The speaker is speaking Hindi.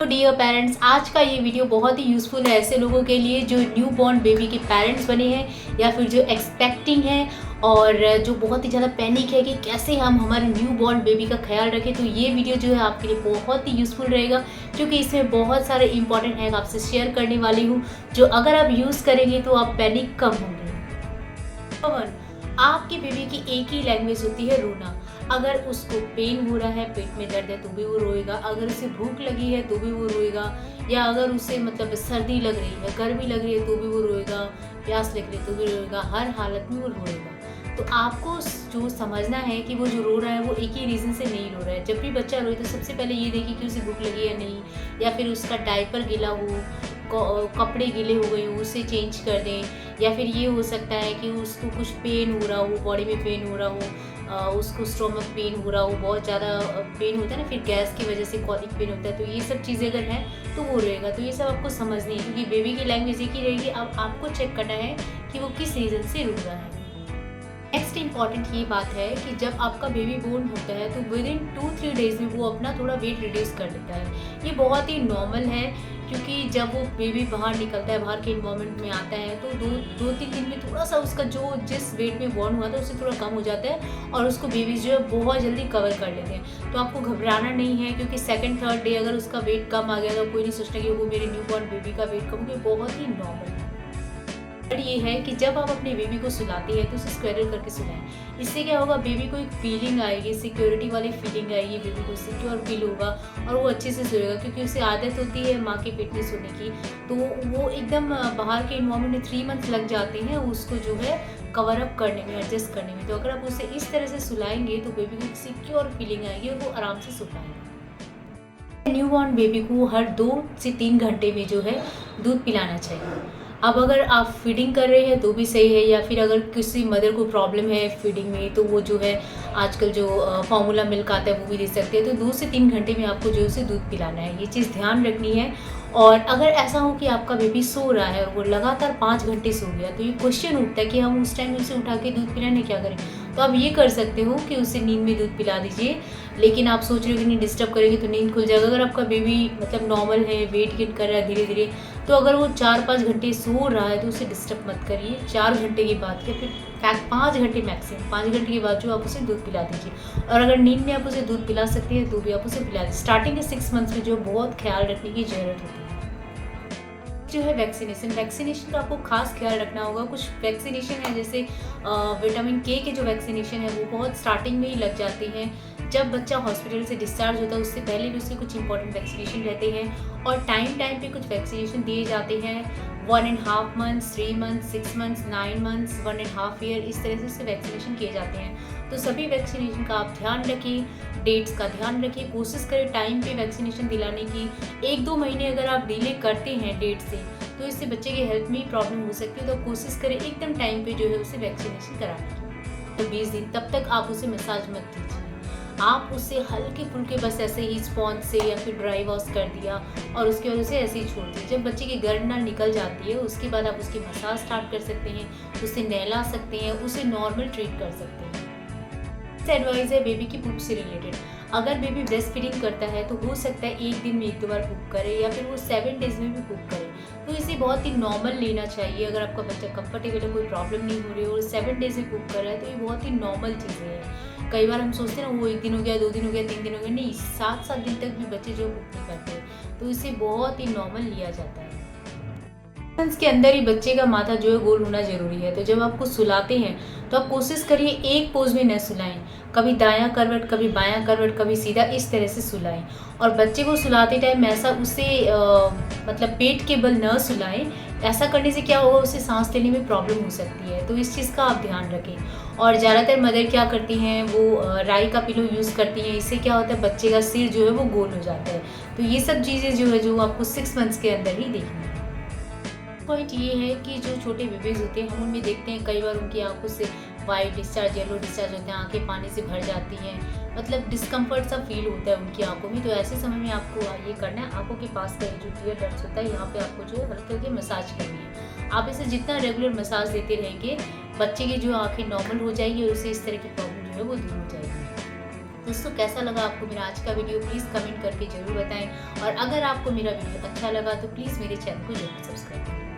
तो डियर पेरेंट्स, आज का ये वीडियो बहुत ही यूज़फुल है ऐसे लोगों के लिए जो न्यू बॉर्न बेबी के पेरेंट्स बने हैं या फिर जो एक्सपेक्टिंग हैं और जो बहुत ही ज़्यादा पैनिक है कि कैसे हम हमारे न्यू बॉर्न बेबी का ख्याल रखें। तो ये वीडियो जो है आपके लिए बहुत ही यूज़फुल रहेगा क्योंकि इसमें बहुत सारे इंपॉर्टेंट हैक आपसे शेयर करने वाली हूँ जो अगर आप यूज़ करेंगे तो आप पैनिक कम होंगे। और आपके बेबी की एक ही लैंग्वेज होती है रोना। अगर उसको पेन हो रहा है, पेट में दर्द है तो भी वो रोएगा, अगर उसे भूख लगी है तो भी वो रोएगा, या अगर उसे मतलब सर्दी लग रही है, गर्मी लग रही है तो भी वो रोएगा, प्यास लग रही है तो भी रोएगा, हर हालत में वो रोएगा। तो आपको जो समझना है कि वो जो रो रहा है वो एक ही रीज़न से नहीं रो रहा है। जब भी बच्चा रोए तो सबसे पहले ये देखिए कि उसे भूख लगी है नहीं, या फिर उसका डायपर गीला हो, कपड़े गीले हो गए हो उसे चेंज कर दें, या फिर ये हो सकता है कि उसको कुछ पेन हो रहा हो, बॉडी में पेन हो रहा हो, उसको स्टोमक पेन हो रहा हो, बहुत ज़्यादा पेन होता है ना, फिर गैस की वजह से कॉलिक पेन होता है। तो ये सब चीज़ें अगर हैं तो वो रहेगा। तो ये सब आपको समझनी है क्योंकि बेबी की लैंग्वेज एक ही रहेगी। अब आपको चेक करना है कि वो किस रीज़न से रो रहा है। नेक्स्ट इंपॉर्टेंट ये बात है कि जब आपका बेबी बोर्न होता है तो विद इन 2-3 डेज़ में वो अपना थोड़ा वेट रिड्यूस कर लेता है। ये बहुत ही नॉर्मल है क्योंकि जब वो बेबी बाहर निकलता है, बाहर के इन्वायरमेंट में आता है तो 2-3 दिन में थोड़ा सा उसका जो जिस वेट में बॉर्न हुआ था उससे थोड़ा कम हो जाता है और उसको बेबीज जो है बहुत जल्दी कवर कर लेते हैं। तो आपको घबराना नहीं है क्योंकि सेकंड थर्ड डे अगर उसका वेट कम आ गया तो कोई नहीं सोचता कि वो मेरे न्यू बॉर्न बेबी का वेट कम हो गया। बहुत ही नॉर्मल है। ये है कि जब आप अपने बेबी को सुलाते हैं तो उसे स्क्वेरल करके सुलाएं। इससे क्या होगा, बेबी को एक फीलिंग आएगी, सिक्योरिटी वाली फीलिंग आएगी, बेबी को सिक्योर फील होगा और वो अच्छे से सोएगा क्योंकि उसे आदत होती है माँ के पेट में सोने की। तो वो एकदम बाहर के इन्वायरमेंट में 3 मंथ्स लग जाते हैं उसको जो है कवर अप करने में, एडजस्ट करने में। तो अगर आप उसे इस तरह से सुलाएंगे तो बेबी को एक सिक्योर फीलिंग आएगी और वो आराम से सो पाएगा। न्यू बॉर्न बेबी को हर 2 से 3 घंटे में जो है दूध पिलाना चाहिए। अब अगर आप फीडिंग कर रहे हैं तो भी सही है, या फिर अगर किसी मदर को प्रॉब्लम है फीडिंग में तो वो जो है आजकल जो फार्मूला मिल्क आता है वो भी दे सकते हैं। तो 2 से 3 घंटे में आपको जो है उसे दूध पिलाना है, ये चीज़ ध्यान रखनी है। और अगर ऐसा हो कि आपका बेबी सो रहा है और वो लगातार 5 घंटे सो गया तो ये क्वेश्चन उठता है कि हम उस टाइम उसे उठा के दूध पिलाने क्या करें। तो आप ये कर सकते हो कि उसे नींद में दूध पिला दीजिए, लेकिन आप सोच रहे हो कि नहीं डिस्टर्ब करेंगे तो नींद खुल जाएगा। अगर आपका बेबी मतलब नॉर्मल है, वेट गेन कर रहा है धीरे धीरे, तो अगर वो 4-5 घंटे सो रहा है तो उसे डिस्टर्ब मत करिए। 4 घंटे के बाद या फिर 5 घंटे मैक्सिमम 5 घंटे के बाद जो आप उसे दूध पिला दीजिए। और अगर नींद में आप उसे दूध पिला सकते हैं तो भी आप उसे पिला दीजिए। स्टार्टिंग के 6 मंथ्स में जो बहुत ख्याल रखने की ज़रूरत होती है जो है वैक्सीनेशन का आपको खास ख्याल रखना होगा। कुछ वैक्सीनेशन है जैसे विटामिन के जो वैक्सीनेशन है वो बहुत स्टार्टिंग में ही लग जाते हैं। जब बच्चा हॉस्पिटल से डिस्चार्ज होता है उससे पहले भी उसके कुछ इंपॉर्टेंट वैक्सीनेशन रहते हैं और टाइम पे कुछ वैक्सीनेशन दिए जाते हैं। 1.5 months, 3 months, 6 months, 9 months, 1.5 year, इस तरह से वैक्सीनेशन किए जाते हैं। तो सभी वैक्सीनेशन का आप ध्यान रखिए, डेट्स का ध्यान रखिए, कोशिश करें टाइम पे वैक्सीनेशन दिलाने की। 1-2 महीने अगर आप डिले करते हैं डेट से तो इससे बच्चे के हेल्थ में प्रॉब्लम हो सकती है। तो कोशिश करें एकदम टाइम पे जो है उसे वैक्सीनेशन कराने की। तो 20 दिन तब तक आप उसे मसाज मत कीजिए, आप उसे हल्के फुल्के बस ऐसे ही स्पॉन्ज से या फिर ड्राई वॉश कर दिया और उसके बाद उसे ऐसे ही छोड़ दिया। जब बच्चे की गर्दन निकल जाती है उसके बाद आप उसकी मसाज स्टार्ट कर सकते हैं, उसे नहला सकते हैं, उसे नॉर्मल ट्रीट कर सकते हैं। एडवाइस है बेबी की पुप से रिलेटेड। अगर बेबी ब्रेस्ट फीडिंग करता है तो हो सकता है एक दिन में 1-2 बार पुप करे या फिर वो 7 डेज में भी पुप करे। तो इसे बहुत ही नॉर्मल लेना चाहिए। अगर आपका बच्चा कंफर्टेबल है, कोई प्रॉब्लम नहीं हो रही है और 7 डेज में पुप कर रहा है तो ये बहुत ही नॉर्मल चीज़ें हैं। कई बार हम सोचते हैं ना वो 1 दिन हो गया, 2 दिन हो गया, 3 दिन हो गया, नहीं 7-7 दिन तक भी बच्चे जो पुप नहीं करते हैं। तो इसे बहुत ही नॉर्मल लिया जाता है। के अंदर ही बच्चे का माथा जो है गोल होना जरूरी है। तो जब आपको सुलाते हैं तो आप कोशिश करिए एक पोज में न सुलाएं, कभी दायां करवट, कभी बायां करवट, कभी सीधा, इस तरह से सुलाएं। और बच्चे को सुलाते टाइम ऐसा उसे मतलब पेट के बल न सुलाएं। ऐसा करने से क्या होगा, उसे सांस लेने में प्रॉब्लम हो सकती है। तो इस चीज़ का आप ध्यान रखें। और ज़्यादातर मदर क्या करती हैं, वो राई का पिलो यूज़ करती हैं। इससे क्या होता है, बच्चे का सिर जो है वो गोल हो जाता है। तो ये सब चीज़ें जो है जो आपको 6 मंथ्स के अंदर ही देखनी है। पॉइंट ये है कि जो छोटे बेबीज़ होते हैं हम उनमें देखते हैं कई बार उनकी आंखों से वाइट डिस्चार्ज, येलो डिस्चार्ज होते हैं, आंखें पानी से भर जाती हैं, मतलब डिस्कम्फर्ट सा फील होता है उनकी आंखों में। तो ऐसे समय में आपको ये करना है, आंखों के पास का जो टीयर डक्ट्स होता है यहाँ पे आपको जो है हल्के हल्के मसाज करनी है। आप इसे जितना रेगुलर मसाज देते रहेंगे बच्चे की जो आंखें नॉर्मल हो जाएगी और उसे इस तरह की प्रॉब्लम जो है वो दूर हो जाएगी। दोस्तों कैसा लगा आपको मेरा आज का वीडियो, प्लीज़ कमेंट करके ज़रूर बताएं। और अगर आपको मेरा वीडियो अच्छा लगा तो प्लीज़ मेरे चैनल को जरूर सब्सक्राइब करें।